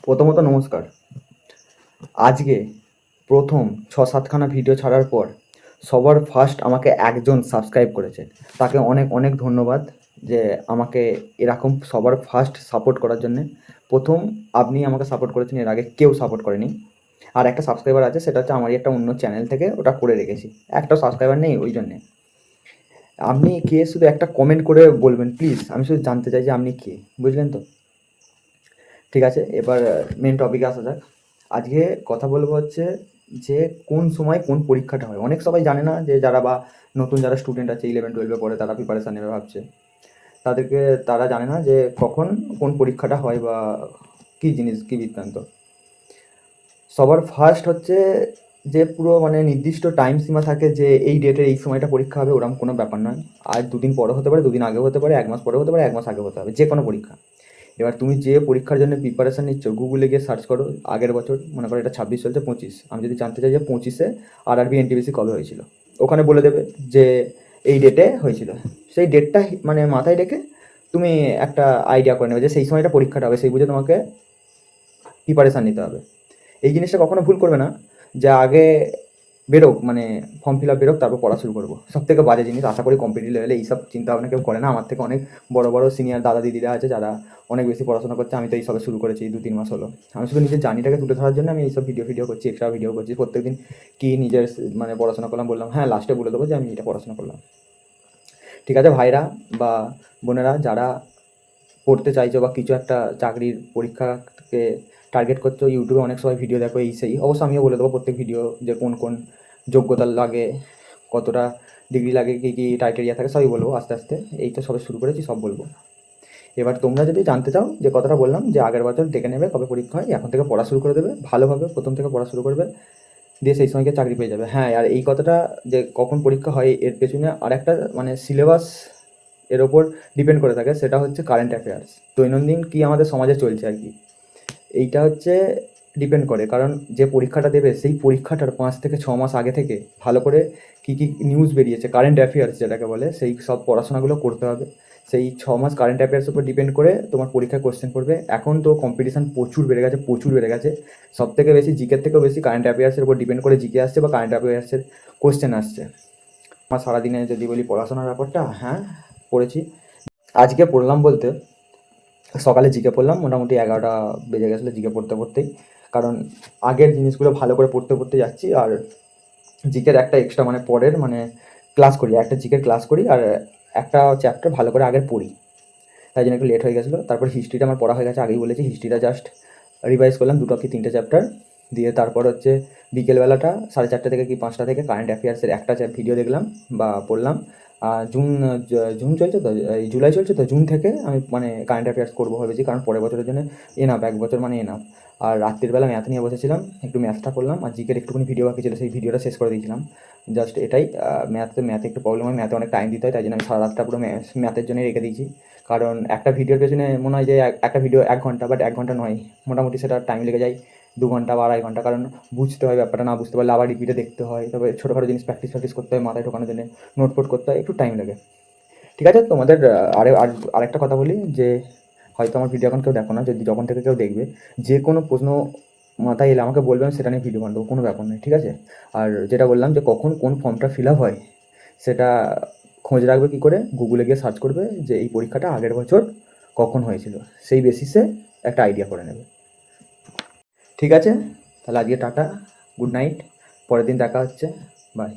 প্রথমত নমস্কার। আজকে প্রথম ৬-৭খানা ভিডিও ছাড়ার পর সবার ফার্স্ট আমাকে একজন সাবস্ক্রাইব করেছে। তাকে অনেক অনেক ধন্যবাদ যে আমাকে এরকম সবার ফার্স্ট সাপোর্ট করার জন্যে। প্রথম আপনি আমাকে সাপোর্ট করেছেন, এর আগে কেউ সাপোর্ট করেনি। আর একটা সাবস্ক্রাইবার আছে, সেটা হচ্ছে আমারই একটা অন্য চ্যানেল থেকে ওটা করে রেখেছি। একটাও সাবস্ক্রাইবার নেই ওই জন্যে। আপনি কে শুধু একটা কমেন্ট করে বলবেন প্লিজ, আমি শুধু জানতে চাই যে আপনি কে, বুঝলেন তো? ঠিক আছে, এবার মেন টপিকে আসা যাক। আজকে কথা বলবো হচ্ছে যে কোন সময় কোন পরীক্ষাটা হয়। অনেক সবাই জানে না, যে যারা বা নতুন যারা স্টুডেন্ট আছে 11-12 পড়ে, তারা প্রিপারেশান নেবে ভাবছে, তারা জানে না যে কখন কোন পরীক্ষাটা হয় বা কী জিনিস, কী বৃত্তান্ত। সবার ফার্স্ট হচ্ছে যে পুরো মানে নির্দিষ্ট টাইম সীমা থাকে যে এই ডেটের এই সময়টা পরীক্ষা হবে, ওরকম কোনো ব্যাপার নয়। আর দুদিন পরে হতে পারে, দুদিন আগেও হতে পারে, 1 মাস পরে হতে পারে, 1 মাস আগে হতে হবে, যে কোনো পরীক্ষা। এবার তুমি যে পরীক্ষার জন্য প্রিপারেশান নিচ্ছ, গুগলে গিয়ে সার্চ করো আগের বছর, মনে করো এটা 26 চলছে, 25, আমি যদি জানতে চাই যে 25-এ আরআরবি এনটিপিসি কবে হয়েছিল, ওখানে বলে দেবে যে এই ডেটে হয়েছিল। সেই ডেটটা মানে মাথায় রেখে তুমি একটা আইডিয়া করে নেবে যে সেই সময়টা পরীক্ষাটা হবে, সেই বুঝে তোমাকে প্রিপারেশান নিতে হবে। এই জিনিসটা কখনো ভুল করবে না যে আগে বেরোক, মানে ফর্ম ফিল আপ বেরোক, তারপর পড়া শুরু করবো। সব থেকে বাজে জিনিস। আশা করি কম্পিটিটিভ লেভেলে এইসব চিন্তা ভাবনা কেউ করে না। আমার থেকে অনেক বড় বড় সিনিয়র দাদা দিদিরা আছে যারা অনেক বেশি পড়াশোনা করছে। আমি তো এইসবে শুরু করেছি 2-3 মাস হলো। আমি শুধু নিজের জার্নিটাকে তুলে ধরার জন্য আমি এইসব ভিডিও করছি, এক্সট্রা ভিডিও করছি প্রত্যেকদিন। কী নিজের মানে পড়াশোনা করলাম বললাম, হ্যাঁ লাস্টে বলে দেবো যে আমি এটা পড়াশোনা করলাম। ঠিক আছে ভাইরা বা বোনেরা, যারা পড়তে চাইছো বা কিছু একটা চাকরির পরীক্ষাকে টার্গেট করছো, ইউটিউবে অনেক সময় ভিডিও দেখো এই সেই, অবশ্য আমিও বলে দেবো প্রত্যেক ভিডিও যে কোন কোন যোগ্যতা লাগে, কতটা ডিগ্রি লাগে, কী কী ক্রাইটেরিয়া থাকে, সবই বলবো আস্তে আস্তে। এই তো সবে শুরু করেছি, সব বলবো। এবার তোমরা যদি জানতে চাও, যে কথাটা বললাম যে আগের বছর দেখে নেবে কবে পরীক্ষা হয়, এখন থেকে পড়া শুরু করে দেবে ভালোভাবে, প্রথম থেকে পড়া শুরু করবে, দিয়ে সেই সময়কে চাকরি পেয়ে যাবে। হ্যাঁ, আর এই কথাটা যে কখন পরীক্ষা হয় এর পেছনে আরেকটা মানে সিলেবাস এর ওপর ডিপেন্ড করে থাকে, সেটা হচ্ছে কারেন্ট অ্যাফেয়ার্স, দৈনন্দিন কী আমাদের সমাজে চলছে আর কি। এইটা হচ্ছে ডিপেন্ড করে, কারণ যে পরীক্ষাটা দেবে সেই পরীক্ষাটার 5 থেকে 6 মাস আগে থেকে ভালো করে কী কী নিউজ বেরিয়েছে, কারেন্ট অ্যাফেয়ার্স যেটাকে বলে, সেই সব পড়াশোনাগুলো করতে হবে। সেই 6 মাস কারেন্ট অ্যাফেয়ার্সের উপর ডিপেন্ড করে তোমার পরীক্ষায় কোশ্চেন পড়বে। এখন তো কম্পিটিশান প্রচুর বেড়ে গেছে, প্রচুর বেড়ে গেছে। সব থেকে বেশি জিকের থেকেও বেশি কারেন্ট অ্যাফেয়ার্সের উপর ডিপেন্ড করে জিকে আসছে বা কারেন্ট অ্যাফেয়ার্সের কোশ্চেন আসছে। আমার সারাদিনে যদি বলি পড়াশোনার ব্যাপারটা, হ্যাঁ পড়েছি। আজকে পড়লাম বলতে, সকালে জিকে পড়লাম, মোটামুটি 11টা বেজে গেছিলো জিকে পড়তে পড়তেই। কারণ আগের জিনিসগুলো ভালো করে পড়তে পড়তে যাচ্ছি, আর জিকের একটা এক্সট্রা মানে পরের মানে ক্লাস করি, একটা জিকের ক্লাস করি, আর একটা চ্যাপ্টার ভালো করে আগের পড়ি, তাই জন্য একটু লেট হয়ে গেছিলো। তারপর হিস্ট্রিটা আমার পড়া হয়ে গেছে, আগেই বলেছি। হিস্ট্রিটা জাস্ট রিভাইজ করলাম 2টা কি 3টে চ্যাপ্টার দিয়ে। তারপর হচ্ছে বিকেলবেলাটা 4:30 থেকে কি 5টা থেকে কারেন্ট অ্যাফেয়ার্সের একটা ভিডিও দেখলাম বা পড়লাম। জুন চলছে তো, এই জুলাই চলছে তো, জুন থেকে আমি মানে কারেন্ট অ্যাফেয়ার্স করবো ভেবেছি, কারণ পরের বছরের জন্য এনাফ, 1 বছর মানে এনাফ। আর রাত্রিবেলা ম্যাথ নিয়ে বসেছিলাম, একটু ম্যাথটা করলাম, আর জিকের একটুখানি ভিডিও বাকি ছিল, সেই ভিডিওটা শেষ করে দিয়েছিলাম। জাস্ট এটাই। ম্যাথে একটু প্রবলেম হয়, ম্যাথে অনেক টাইম দিতে হয়, তাই জন্য আমি সারা রাতটা পুরো ম্যাথের জন্যই রেখে দিয়েছি। কারণ একটা ভিডিওর পেছনে মনে হয় যে একটা ভিডিও 1 ঘন্টা, বাট 1 ঘন্টা নয়, মোটামুটি সেটা টাইম লেগে যায় 2 ঘন্টা বা 2.5 ঘন্টা। কারণ বুঝতে হয় ব্যাপারটা, না বুঝতে পারলে আবার রিপিটে দেখতে হয়, তবে ছোটোখাটো জিনিস প্র্যাকটিস করতে হয়, মাথায় ঢোকানোর জন্য নোট ফোট করতে হয়, একটু টাইম লাগে। ঠিক আছে, তোমাদের আরেকটা কথা বলি, যে হয়তো আমার ভিডিও এখন কেউ দেখো না, যদি যখন থেকে কেউ দেখবে, যে কোনো প্রশ্ন মাথায় এলে আমাকে বলবেন, সেটা নিয়ে ভিডিও বানাবো, কোনো ব্যাপার নেই, ঠিক আছে? আর যেটা বললাম যে কখন কোন ফর্মটা ফিল আপ হয়, সেটা খোঁজ রাখবে কী করে, গুগলে গিয়ে সার্চ করবে যে এই পরীক্ষাটা আগের বছর কখন হয়েছিল, সেই বেসিসে একটা আইডিয়া করে নেবে। ঠিক আছে, তাহলে আজকে টাটা, গুড নাইট, পরের দিন দেখা হচ্ছে, বাই।